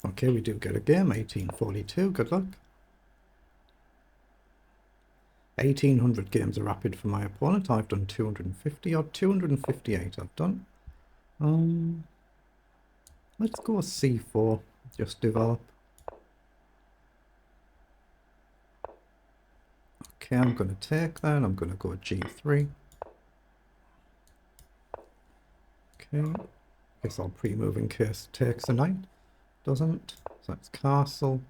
Okay, we do get a game, 1842, good luck. 1800 games are rapid for my opponent. I've done 250 or 258 I've done. Let's go c4, just develop. Okay, I'm going to take that. I'm going to go g3. Okay, guess I'll pre-move in case it takes a knight. Doesn't. So that's castle.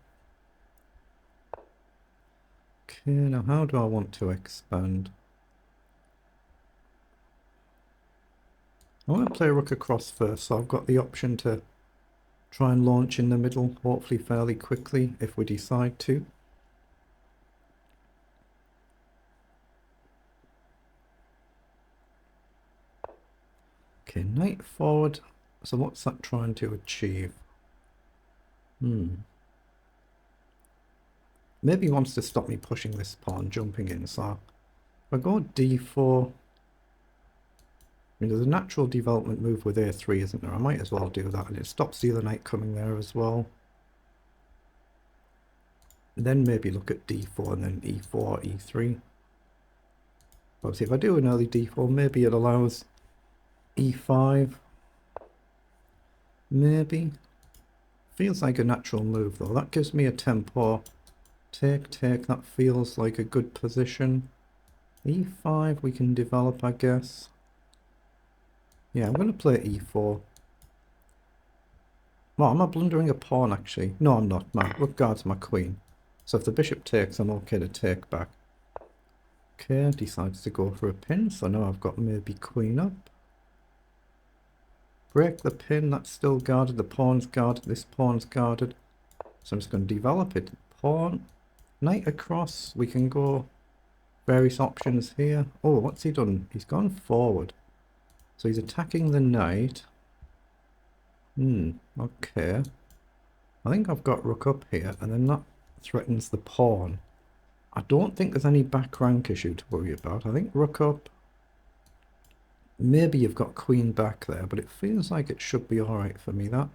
Okay, now how do I want to expand? I want to play rook across first, so I've got the option to try and launch in the middle, hopefully fairly quickly if we decide to. Okay, knight forward. So what's that trying to achieve? Maybe he wants to stop me pushing this pawn, jumping in. So if I go d4, I mean, there's a natural development move with a3, isn't there? I might as well do that, and it stops the other knight coming there as well. And then maybe look at d4 and then e4, e3. Obviously, if I do an early d4, maybe it allows e5. Maybe. Feels like a natural move, though. That gives me a tempo. Take, that feels like a good position. e5 we can develop, I guess. Yeah, I'm going to play e4. Well, am I blundering a pawn, actually? No, I'm not. My rook guards my queen. So if the bishop takes, I'm okay to take back. Okay, decides to go for a pin, so now I've got maybe queen up. Break the pin, that's still guarded. The pawn's guarded, this pawn's guarded. So I'm just going to develop it. Pawn, knight across. We can go various options here. Oh, what's he done? He's gone forward. So he's attacking the knight. Okay. I think I've got rook up here, and then that threatens the pawn. I don't think there's any back rank issue to worry about. I think rook up. Maybe you've got queen back there, but it feels like it should be alright for me, that.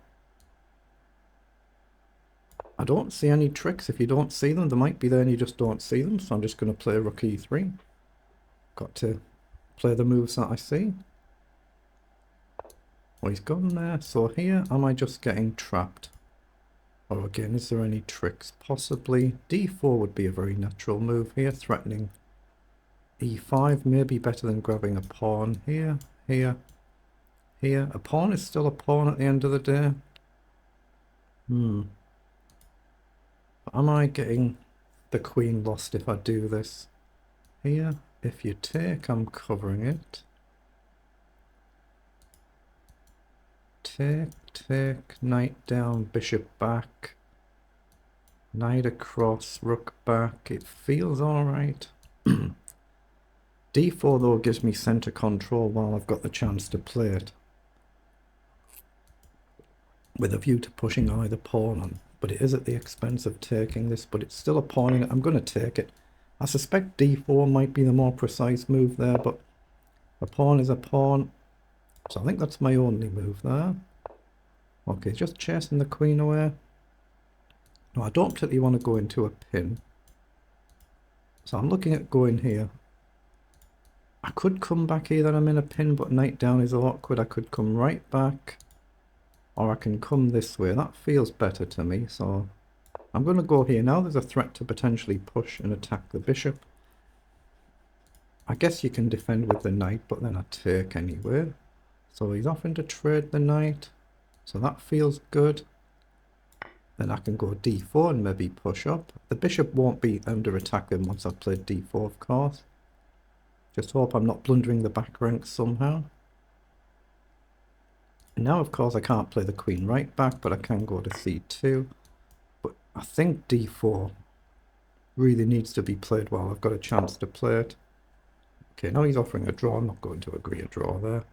I don't see any tricks. If you don't see them, they might be there and you just don't see them. So I'm just going to play rook e3. Got to play the moves that I see. Well, he's gone there. So here, am I just getting trapped? Oh, again, is there any tricks? Possibly. d4 would be a very natural move here, threatening e5. Maybe better than grabbing a pawn here, here, here. A pawn is still a pawn at the end of the day. Am I getting the queen lost if I do this? Here, if you take, I'm covering it. Take, knight down, bishop back, knight across, rook back. It feels alright. d4 though gives me center control while I've got the chance to play it, with a view to pushing either pawn on. But it is at the expense of taking this, but it's still a pawn in it. I'm going to take it. I suspect d4 might be the more precise move there, but a pawn is a pawn. So I think that's my only move there. Okay, just chasing the queen away. No, I don't particularly want to go into a pin. So I'm looking at going here. I could come back here that I'm in a pin, but knight down is awkward. I could come right back. Or I can come this way. That feels better to me, so I'm going to go here. Now there's a threat to potentially push and attack the bishop. I guess you can defend with the knight, but then I take anyway. So he's offering to trade the knight. So that feels good. Then I can go d4 and maybe push up. The bishop won't be under attack then once I've played d4, of course. Just hope I'm not blundering the back ranks somehow. And now, of course, I can't play the queen right back, but I can go to c2. But I think d4 really needs to be played while I've got a chance to play it. Okay, now he's offering a draw. I'm not going to agree a draw there.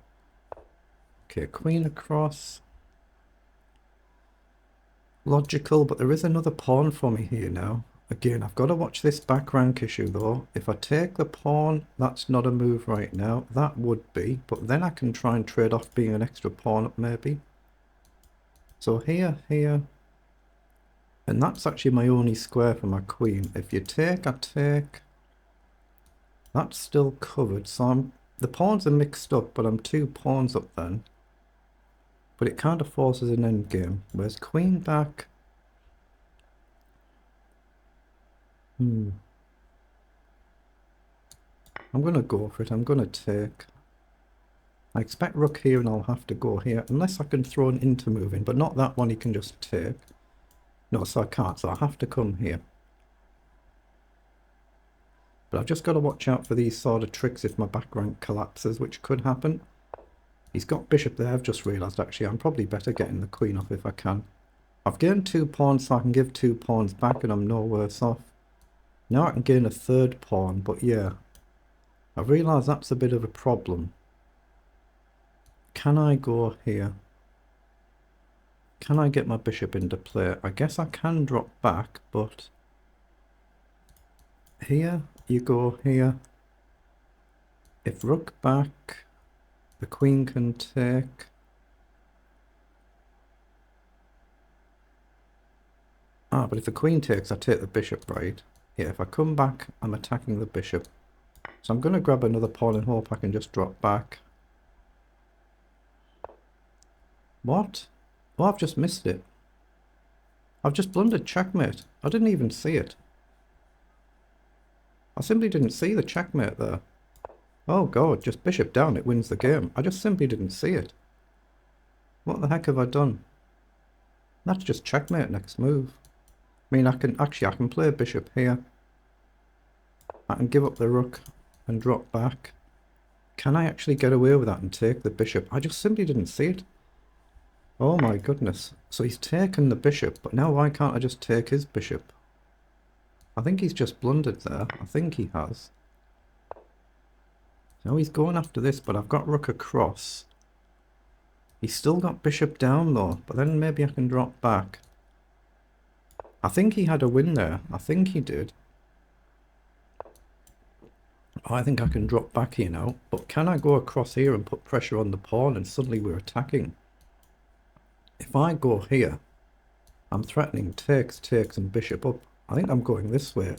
Okay, queen across. Logical, but there is another pawn for me here now. Again, I've got to watch this back rank issue though. If I take the pawn, that's not a move right now. That would be, but then I can try and trade off being an extra pawn up maybe. So here, And that's actually my only square for my queen. If you take, I take. That's still covered, so the pawns are mixed up, but I'm 2 pawns up then. But it kind of forces an endgame. Where's queen back? I'm going to go for it. I'm going to take. I expect rook here and I'll have to go here. Unless I can throw an intermove in, but not that one, he can just take. No, so I can't, so I have to come here. But I've just got to watch out for these sort of tricks if my back rank collapses, which could happen. He's got bishop there, I've just realised actually. I'm probably better getting the queen off if I can. I've gained 2 pawns, so I can give 2 pawns back and I'm no worse off. Now I can gain a 3rd pawn, but yeah. I've realised that's a bit of a problem. Can I go here? Can I get my bishop into play? I guess I can drop back, but... Here, you go here. If rook back, the queen can take. Ah, but if the queen takes, I take the bishop, right? Yeah, if I come back, I'm attacking the bishop. So I'm going to grab another pawn and hope I can just drop back. What? Oh, I've just missed it. I've just blundered checkmate. I didn't even see it. I simply didn't see the checkmate there. Oh god, just bishop down, it wins the game. I just simply didn't see it. What the heck have I done? That's just checkmate next move. I mean, I can play bishop here. I can give up the rook and drop back. Can I actually get away with that and take the bishop? I just simply didn't see it. Oh my goodness. So he's taken the bishop, but now why can't I just take his bishop? I think he's just blundered there. I think he has. No, he's going after this, but I've got rook across. He's still got bishop down though, but then maybe I can drop back. I think he had a win there. I think he did. I think I can drop back here now, but can I go across here and put pressure on the pawn and suddenly we're attacking? If I go here, I'm threatening takes, and bishop up. I think I'm going this way.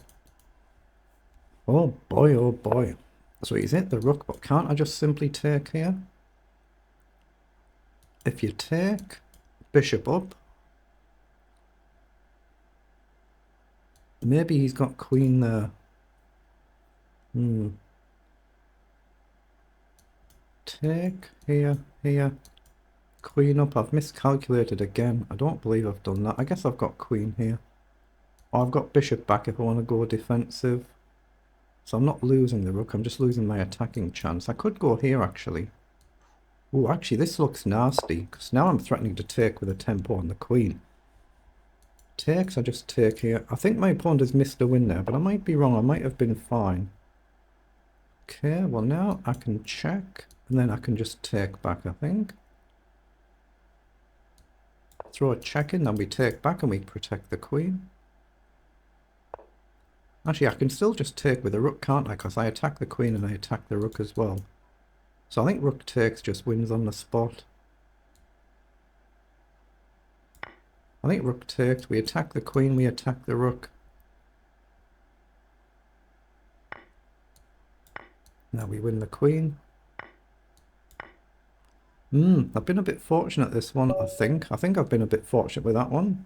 Oh boy, oh boy. So he's hit the rook, but can't I just simply take here? If you take, bishop up. Maybe he's got queen there. Take, here, here. Queen up. I've miscalculated again. I don't believe I've done that. I guess I've got queen here. Or I've got bishop back if I want to go defensive. So I'm not losing the rook, I'm just losing my attacking chance. I could go here actually. Oh, actually this looks nasty, because now I'm threatening to take with a tempo on the queen. Takes, I just take here. I think my opponent has missed a win there, but I might be wrong, I might have been fine. Okay, well now I can check, and then I can just take back, I think. Throw a check in, then we take back and we protect the queen. Actually, I can still just take with a rook, can't I? Because I attack the queen and I attack the rook as well. So I think rook takes just wins on the spot. I think rook takes, we attack the queen, we attack the rook. Now we win the queen. I've been a bit fortunate this one, I think. I think I've been a bit fortunate with that one.